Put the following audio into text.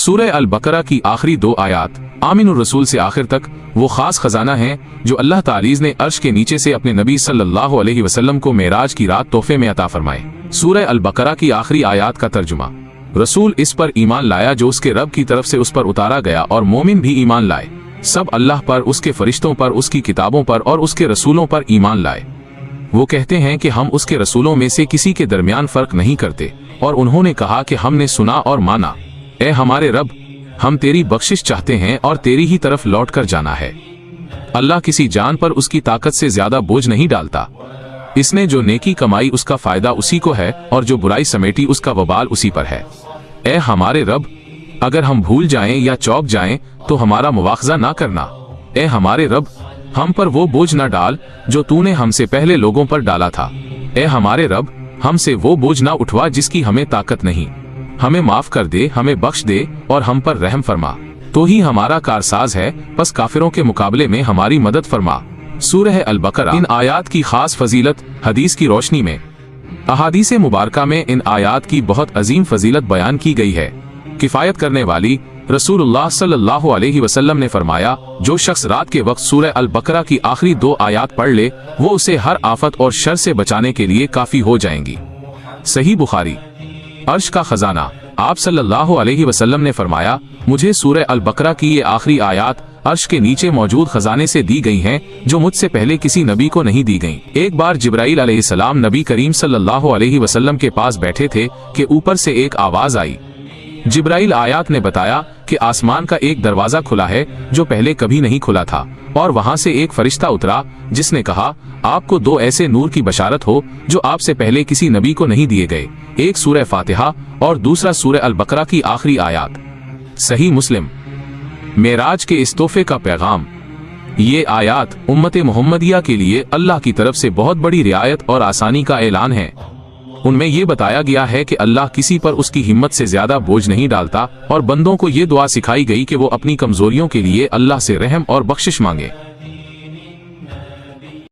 सूरह अल बकरा की आखिरी 2 आयात आमीनुर रसूल से आखिर तक वो खास खजाना है जो अल्लाह तालीज़ ने अर्श के नीचे से अपने नबी सल्लल्लाहु अलैहि वसल्लम को मेराज की रात तोहफे में अता फरमाए। सूरह अल बकरा की आखिरी आयात का तर्जुमा। रसूल इस पर ईमान लाया जो उसके रब की तरफ से उस पर उतारा गया और मोमिन भी ईमान लाए, सब अल्लाह पर, उसके फरिश्तों पर, उसकी किताबों पर और उसके रसूलों पर ईमान लाए। वो कहते हैं कि हम उसके रसूलों में से किसी के दरमियान फर्क नहीं करते, और उन्होंने कहा कि हमने सुना और माना। ए हमारे रब, हम तेरी बख्शिश चाहते हैं और तेरी ही तरफ लौट कर जाना है। अल्लाह किसी जान पर उसकी ताकत से ज्यादा बोझ नहीं डालता। इसने जो नेकी कमाई उसका फायदा उसी को है, और जो बुराई समेटी उसका वबाल उसी पर है। ए हमारे रब, अगर हम भूल जाएं या चौक जाएं तो हमारा मुआवजा ना करना। ए हमारे रब, हम पर वो बोझ न डाल जो तूने हमसे पहले लोगों पर डाला था। ए हमारे रब, हमसे वो बोझ ना उठवा जिसकी हमें ताकत नहीं। हमें माफ कर दे, हमें बख्श दे और हम पर रहम फरमा, तो ही हमारा कारसाज है, बस काफिरों के मुकाबले में हमारी मदद फरमा। सूरह अल बकरा। इन आयात की खास फजीलत हदीस की रोशनी में। अहादीस मुबारका में इन आयात की बहुत अजीम फजीलत बयान की गई है। किफायत करने वाली रसूलुल्लाह सल्लल्लाहु अलैहि वसल्लम ने फरमाया, जो शख्स रात के वक्त सूरह अल बकरा की आखिरी 2 आयात पढ़ ले, वो उसे हर आफत और शर से बचाने के लिए काफी हो जाएंगी। सही बुखारी। अर्श का खजाना। आप सल्लल्लाहु अलैहि वसल्लम ने फरमाया, मुझे सूरह अल बकरा की ये आखिरी आयात अर्श के नीचे मौजूद खजाने से दी गई हैं, जो मुझसे पहले किसी नबी को नहीं दी गईं। एक बार जिब्राइल अलैहिस्सलाम नबी करीम सल्लल्लाहु अलैहि वसल्लम के पास बैठे थे कि ऊपर से एक आवाज आई। जिब्राइल आयात ने बताया कि आसमान का एक दरवाजा खुला है जो पहले कभी नहीं खुला था, और वहां से एक फरिश्ता उतरा जिसने कहा, आपको 2 ऐसे नूर की बशारत हो जो आपसे पहले किसी नबी को नहीं दिए गए, एक सूरह फातिहा और दूसरा सूरह अल बकरा की आखिरी आयात। सही मुस्लिम। मेराज के इस तोहफे का पैगाम। ये आयात उम्मत मोहम्मदिया के लिए अल्लाह की तरफ से बहुत बड़ी रियायत और आसानी का ऐलान है। उनमें ये बताया गया है कि अल्लाह किसी पर उसकी हिम्मत से ज्यादा बोझ नहीं डालता, और बंदों को ये दुआ सिखाई गई कि वो अपनी कमजोरियों के लिए अल्लाह से रहम और बख्शिश मांगे।